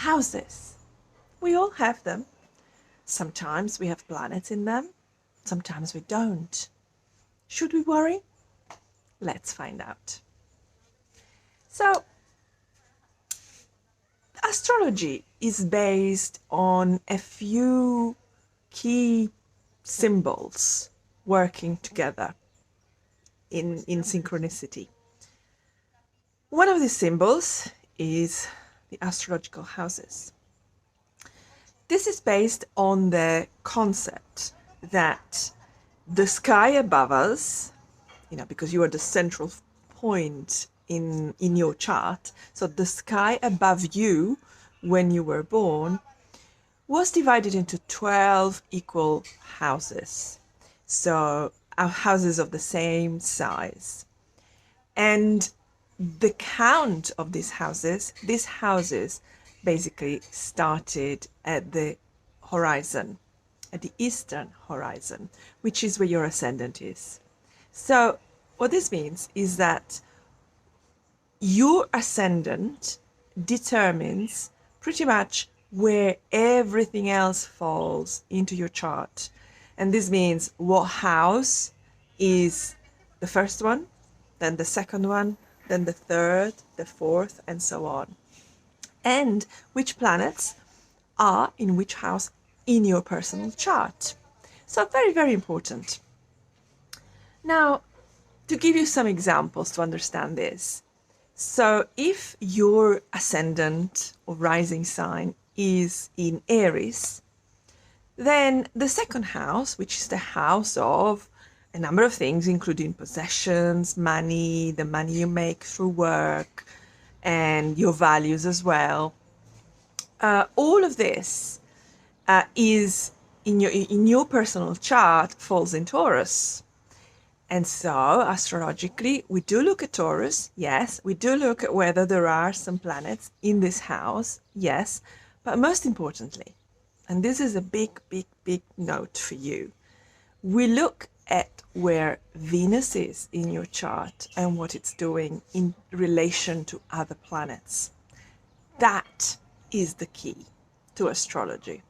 houses. We all have them. Sometimes we have planets in them, sometimes we don't. Should we worry? Let's find out. So, astrology is based on a few key symbols working together in synchronicity. One of these symbols is the astrological houses. This is based on the concept that the sky above us, because you are the central point in your chart, so the sky above you when you were born was divided into 12 equal houses. So houses of the same size. And the count of these houses basically started at the horizon, at the eastern horizon, which is where your ascendant is. So what this means is that your ascendant determines pretty much where everything else falls into your chart. And this means what house is the first one, then the second one, then the third, the fourth, and so on. And which planets are in which house in your personal chart. So very, very important. Now, to give you some examples to understand this. So if your ascendant or rising sign is in Aries, then the second house, which is the house of a number of things, including possessions, money, the money you make through work, and your values as well. All of this is in your personal chart falls in Taurus. And so astrologically, we do look at Taurus, yes. We do look at whether there are some planets in this house, yes. But most importantly, and this is a big, big, big note for you, we look at where Venus is in your chart and what it's doing in relation to other planets. That is the key to astrology.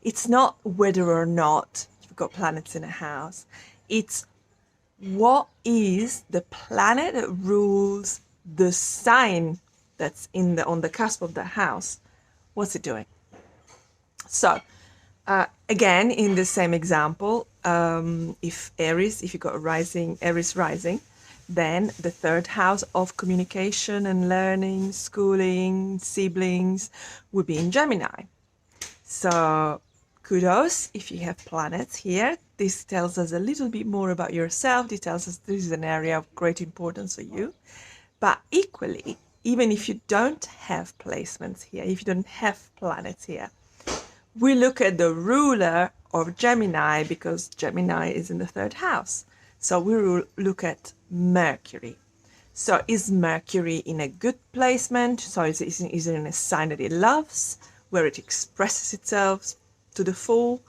It's not whether or not you've got planets in a house. It's what is the planet that rules the sign that's on the cusp of the house. What's it doing? So again, in the same example, if you've got Aries rising, then the third house of communication and learning, schooling, siblings would be in Gemini. So kudos if you have planets here. This tells us a little bit more about yourself. It tells us this is an area of great importance for you. But equally, even if you don't have placements here, if you don't have planets here, we look at the ruler of Gemini because Gemini is in the third house. So we will look at Mercury. So is Mercury in a good placement? So is it in a sign that it loves, where it expresses itself to the full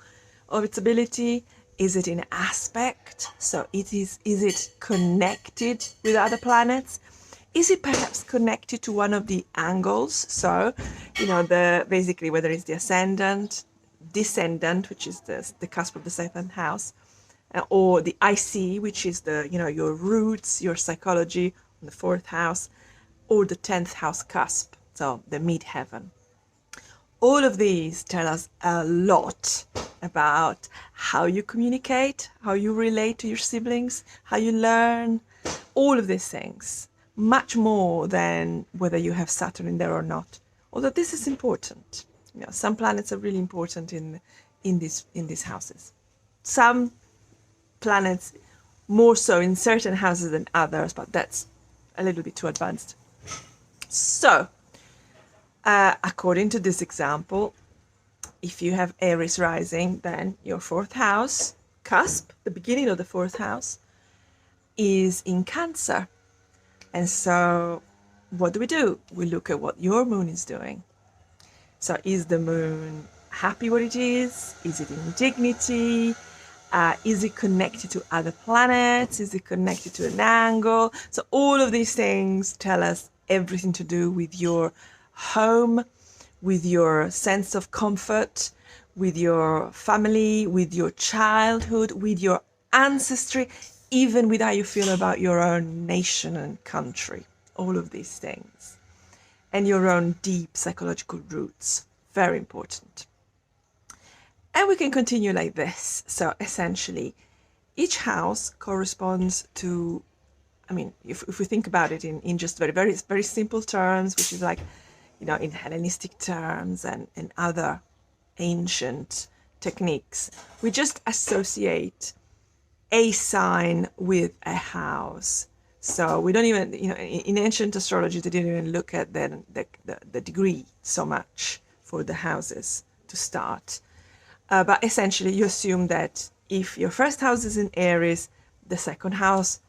of its ability? Is it in aspect? So is it connected with other planets? Is it perhaps connected to one of the angles? So, basically whether it's the ascendant, descendant, which is the cusp of the seventh house, or the IC, which is your roots, your psychology, on the fourth house, or the 10th house cusp, so the midheaven. All of these tell us a lot about how you communicate, how you relate to your siblings, how you learn, all of these things, much more than whether you have Saturn in there or not. Although this is important. Some planets are really important in these houses. Some planets more so in certain houses than others, but that's a little bit too advanced. So, according to this example, if you have Aries rising, then your fourth house, cusp, the beginning of the fourth house, is in Cancer. And so what do? We look at what your moon is doing. So is the moon happy what it is? Is it in dignity? Is it connected to other planets? Is it connected to an angle? So all of these things tell us everything to do with your home, with your sense of comfort, with your family, with your childhood, with your ancestry, even with how you feel about your own nation and country, all of these things, and your own deep psychological roots. Very important. And we can continue like this. So essentially, each house corresponds to, I mean, if we think about it in just very simple terms, which is like, in Hellenistic terms and other ancient techniques, we just associate a sign with a house. So we don't even, in ancient astrology, they didn't even look at the degree so much for the houses to start. But essentially, you assume that if your first house is in Aries, the second house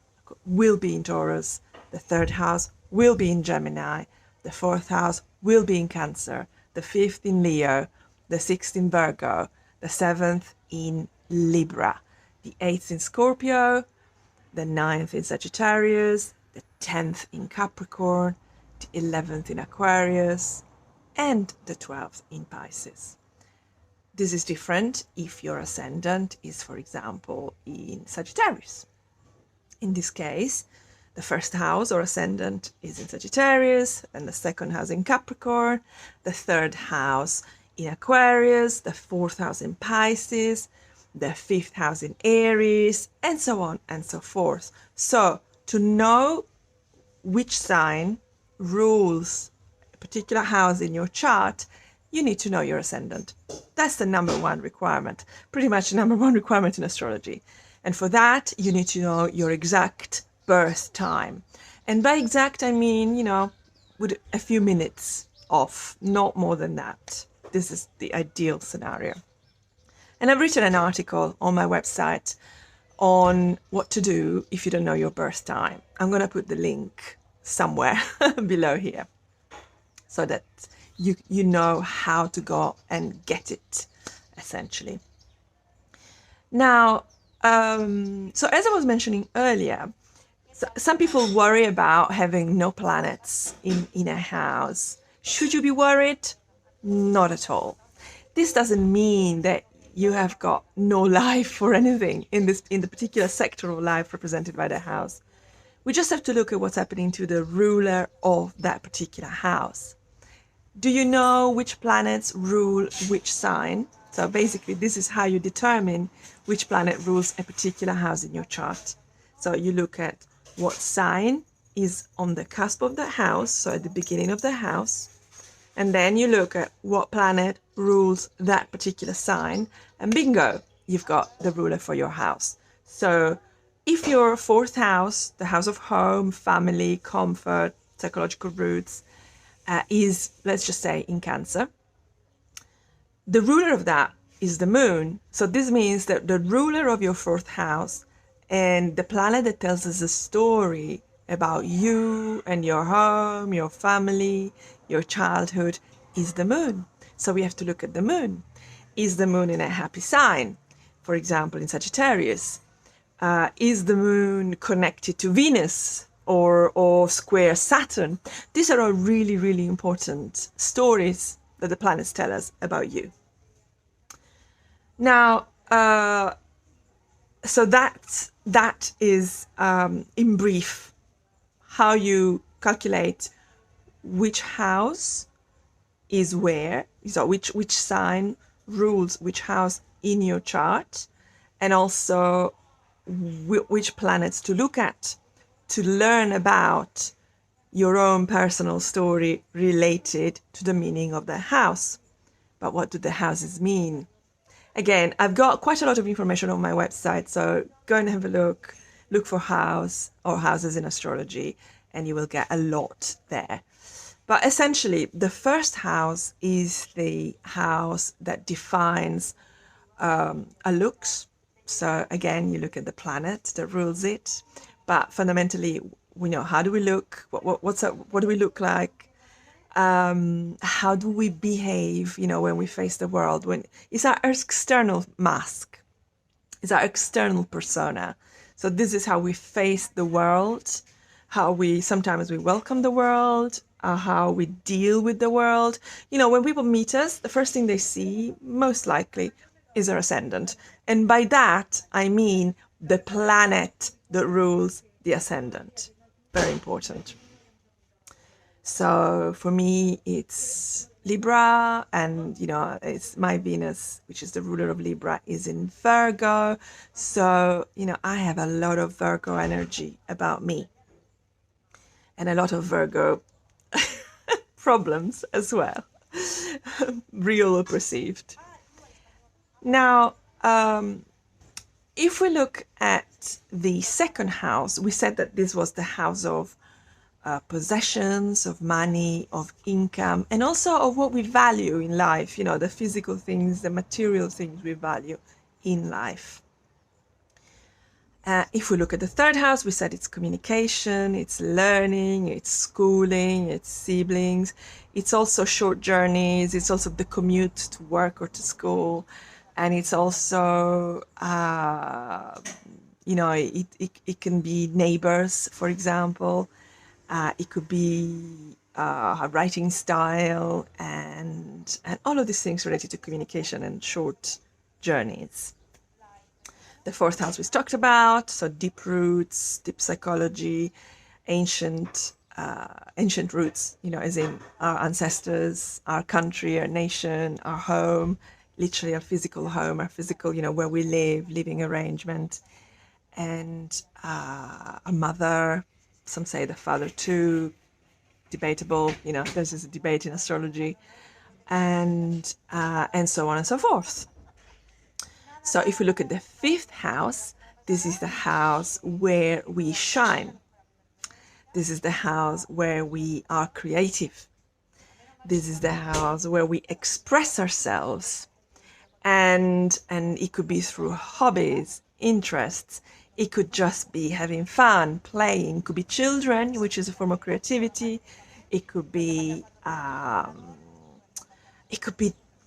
will be in Taurus, the third house will be in Gemini, the fourth house will be in Cancer, the fifth in Leo, the sixth in Virgo, the seventh in Libra, the eighth in Scorpio, the ninth in Sagittarius, the 10th in Capricorn, the 11th in Aquarius, and the 12th in Pisces. This is different if your ascendant is, for example, in Sagittarius. In this case, the first house or ascendant is in Sagittarius, and the second house in Capricorn, the third house in Aquarius, the fourth house in Pisces, the fifth house in Aries, and so on and so forth. So to know which sign rules a particular house in your chart, you need to know your ascendant. That's the number one requirement, pretty much the number one requirement in astrology. And for that, you need to know your exact birth time. And by exact, I mean, with a few minutes off, not more than that. This is the ideal scenario. And I've written an article on my website on what to do if you don't know your birth time. I'm going to put the link somewhere below here so that you know how to go and get it, essentially. Now, so as I was mentioning earlier, some people worry about having no planets in a house. Should you be worried? Not at all. This doesn't mean that you have got no life or anything in the particular sector of life represented by the house. We just have to look at what's happening to the ruler of that particular house. Do you know which planets rule which sign? So basically, this is how you determine which planet rules a particular house in your chart. So you look at what sign is on the cusp of the house, so at the beginning of the house, and then you look at what planet rules that particular sign, and bingo, you've got the ruler for your house. So if your fourth house, the house of home, family, comfort, psychological roots, is, let's just say, in Cancer, the ruler of that is the moon. So this means that the ruler of your fourth house and the planet that tells us a story about you and your home, your family, your childhood is the moon. So we have to look at the moon. Is the moon in a happy sign? For example, in Sagittarius. Is the moon connected to Venus or square Saturn? These are all really, really important stories that the planets tell us about you. Now, so that is, in brief, how you calculate which house is where, so which sign rules which house in your chart, and also which planets to look at to learn about your own personal story related to the meaning of the house. But what do the houses mean? Again, I've got quite a lot of information on my website, so go and have a look for house or houses in astrology, and you will get a lot there. But essentially, the first house is the house that defines our looks. So again, you look at the planet that rules it, but fundamentally, we know how do we look, what do we look like, how do we behave, when we face the world, when it's our external mask, it's our external persona. So this is how we face the world, how sometimes we welcome the world, how we deal with the world. When people meet us, the first thing they see, most likely, is our ascendant. And by that, I mean the planet that rules the ascendant. Very important. So for me, it's Libra, and it's my Venus, which is the ruler of Libra, is in Virgo. So, I have a lot of Virgo energy about me, and a lot of Virgo problems as well, real or perceived. Now, if we look at the second house, we said that this was the house of possessions, of money, of income, and also of what we value in life, the physical things, the material things we value in life. If we look at the third house, we said it's communication, it's learning, it's schooling, it's siblings, it's also short journeys, it's also the commute to work or to school, and it's also, it can be neighbors, for example. It could be a writing style, and all of these things related to communication and short journeys. The fourth house we talked about, so deep roots, deep psychology, ancient roots, as in our ancestors, our country, our nation, our home, literally our physical home, our physical, where we live, living arrangement, and our mother. Some say the father too, debatable, this is a debate in astrology, and so on and so forth. So if we look at the fifth house, this is the house where we shine. This is the house where we are creative. This is the house where we express ourselves. And it could be through hobbies, interests. It could just be having fun, playing. It could be children, which is a form of creativity. It could be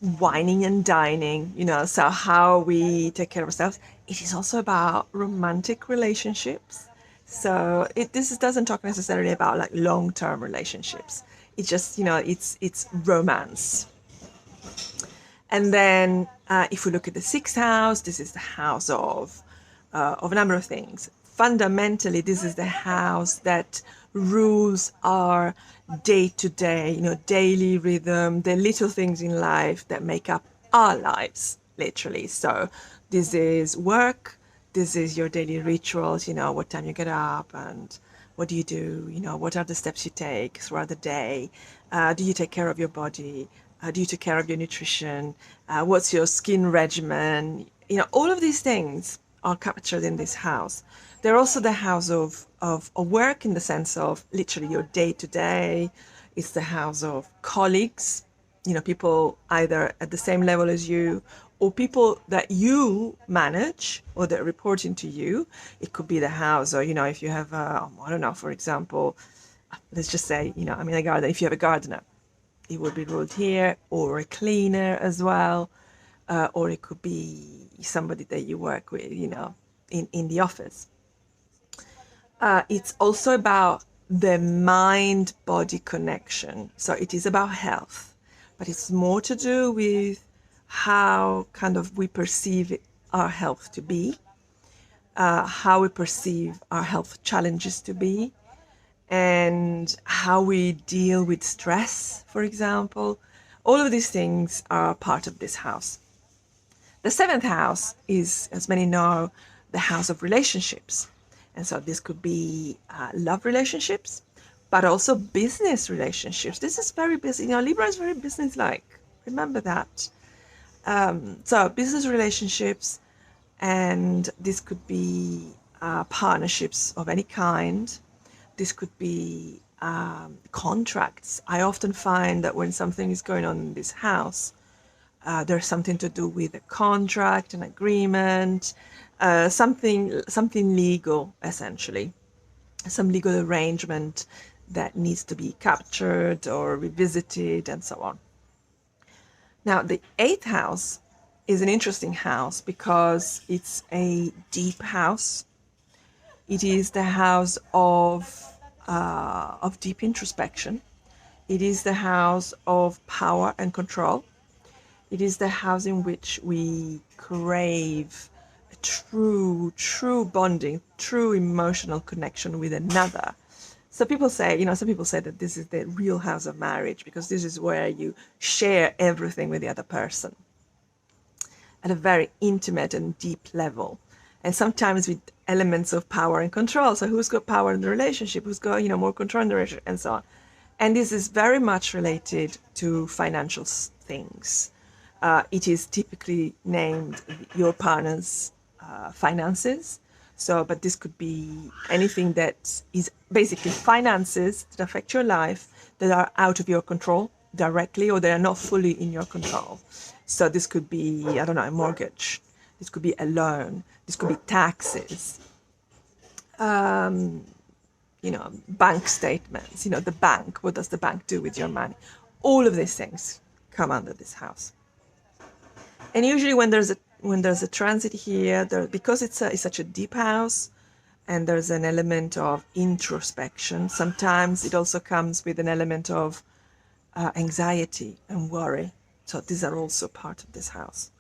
whining and dining, so how we take care of ourselves. It is also about romantic relationships. So this doesn't talk necessarily about like long-term relationships. It's just, it's romance. And then if we look at the sixth house, this is the house of a number of things. Fundamentally, this is the house that rules our day-to-day, daily rhythm, the little things in life that make up our lives, literally. So this is work, this is your daily rituals, what time you get up and what do you do, what are the steps you take throughout the day, do you take care of your body, do you take care of your nutrition, what's your skin regimen, all of these things are captured in this house. They're also the house of work, in the sense of literally your day-to-day. It's the house of colleagues, people either at the same level as you or people that you manage or that report into you. It could be the house, or, if you have, I don't know, for example, let's just say, I'm in a garden. If you have a gardener, it would be ruled here, or a cleaner as well, or it could be somebody that you work with, in the office. It's also about the mind-body connection. So it is about health, but it's more to do with how kind of we perceive our health to be, how we perceive our health challenges to be, and how we deal with stress, for example. All of these things are part of this house. The seventh house is, as many know, the house of relationships. And so this could be love relationships, but also business relationships. This is very busy. Libra is very business-like. Remember that. So business relationships, and this could be partnerships of any kind. This could be contracts. I often find that when something is going on in this house, there's something to do with a contract, an agreement, something legal, essentially, some legal arrangement that needs to be captured or revisited, and so on. Now, the eighth house is an interesting house because it's a deep house. It is the house of deep introspection. It is the house of power and control. It is the house in which we crave a true bonding, true emotional connection with another. So people say, some people say that this is the real house of marriage because this is where you share everything with the other person at a very intimate and deep level. And sometimes with elements of power and control. So who's got power in the relationship, who's got, more control in the relationship, and so on. And this is very much related to financial things. It is typically named your partner's finances. So, but this could be anything that is basically finances that affect your life that are out of your control directly, or they are not fully in your control. So this could be, I don't know, a mortgage. This could be a loan. This could be taxes. Bank statements. The bank. What does the bank do with your money? All of these things come under this house. And usually when there's a transit here, because it's such a deep house, and there's an element of introspection. Sometimes it also comes with an element of anxiety and worry. So these are also part of this house.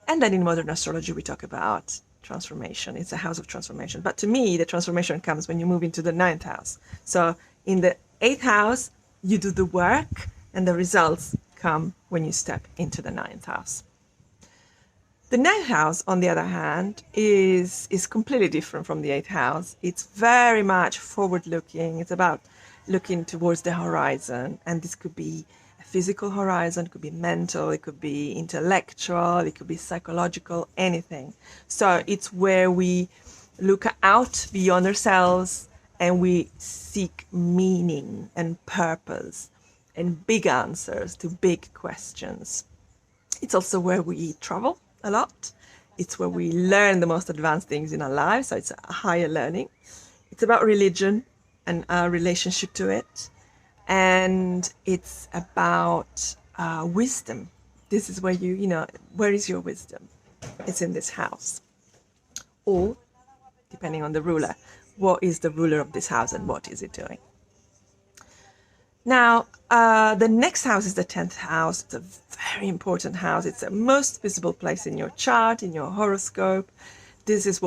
And then in modern astrology, we talk about transformation. It's a house of transformation. But to me, the transformation comes when you move into the 9th house. So in the 8th house, you do the work, and the results come when you step into the 9th house. The 9th house, on the other hand, is completely different from the 8th house. It's very much forward-looking. It's about looking towards the horizon, and this could be a physical horizon, it could be mental, it could be intellectual, it could be psychological, anything. So it's where we look out beyond ourselves and we seek meaning and purpose and big answers to big questions. It's also where we travel a lot. It's where we learn the most advanced things in our lives. So it's a higher learning. It's about religion and our relationship to it. And it's about wisdom. This is where where is your wisdom? It's in this house. Or, depending on the ruler, what is the ruler of this house and what is it doing? Now, the next house is the 10th house. It's a very important house. It's the most visible place in your chart, in your horoscope. This is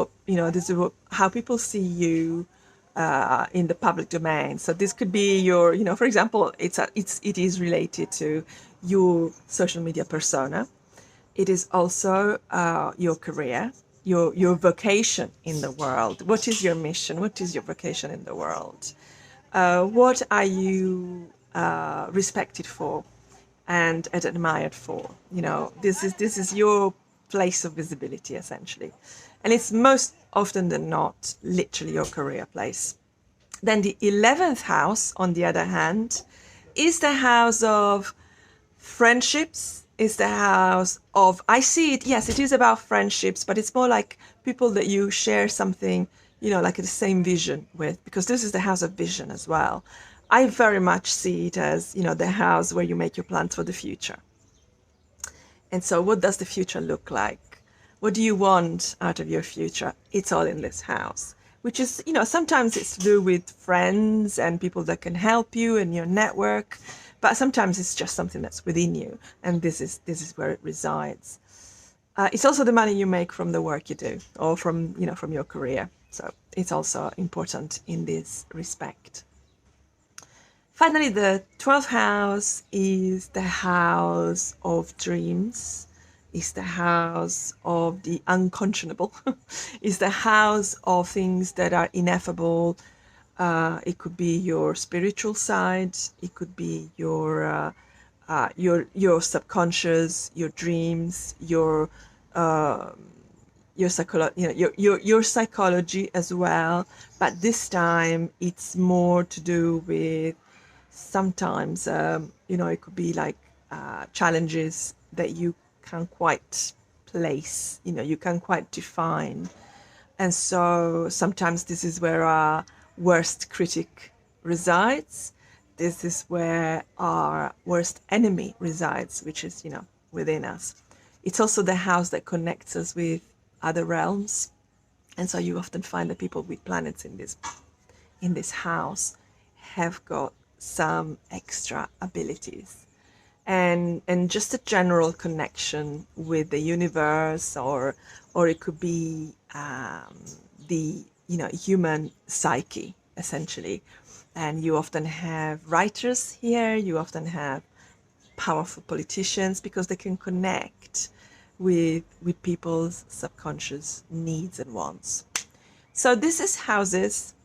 how people see you in the public domain. So this could be your, for example, it is related to your social media persona. It is also your career, your vocation in the world. What is your mission? What is your vocation in the world? What are you respected for and admired for? This is your place of visibility, essentially. And it's most often than not literally your career place. Then the 11th house, on the other hand, is the house of friendships, is the house of, I see it, yes, it is about friendships, but it's more like people that you share something, like the same vision with, because this is the house of vision as well. I very much see it as, the house where you make your plans for the future. And so what does the future look like? What do you want out of your future? It's all in this house, which is, sometimes it's to do with friends and people that can help you and your network, but sometimes it's just something that's within you, and this is where it resides. It's also the money you make from the work you do, or from your career. So it's also important in this respect. Finally, the 12th house is the house of dreams, is the house of the unconscionable, is the house of things that are ineffable. It could be your spiritual side, it could be your subconscious, your dreams, your psychology as well. But this time it's more to do with sometimes it could be like challenges that you can't quite place, you can't quite define. And so sometimes this is where our worst critic resides. This is where our worst enemy resides, which is, within us. It's also the house that connects us with other realms. And so you often find that people with planets in this house have got some extra abilities, and just a general connection with the universe, or it could be the human psyche, essentially. And you often have writers here, you often have powerful politicians, because they can connect with people's subconscious needs and wants. So this is houses.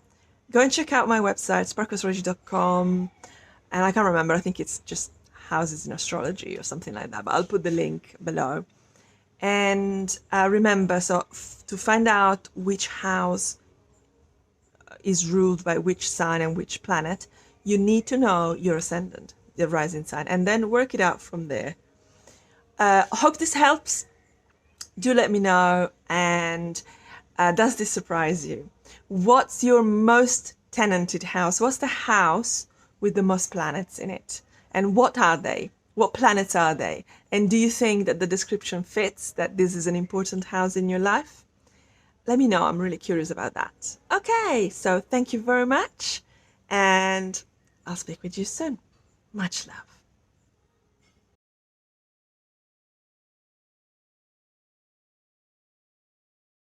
Go and check out my website, sparklastrology.com. And I can't remember, I think it's just houses in astrology or something like that, but I'll put the link below. And remember, so to find out which house is ruled by which sign and which planet, you need to know your ascendant, the rising sign, and then work it out from there. Hope this helps. Do let me know. And does this surprise you? What's your most tenanted house? What's the house with the most planets in it? And what are they? What planets are they? And do you think that the description fits, that this is an important house in your life? Let me know. I'm really curious about that. Okay, so thank you very much. And I'll speak with you soon. Much love.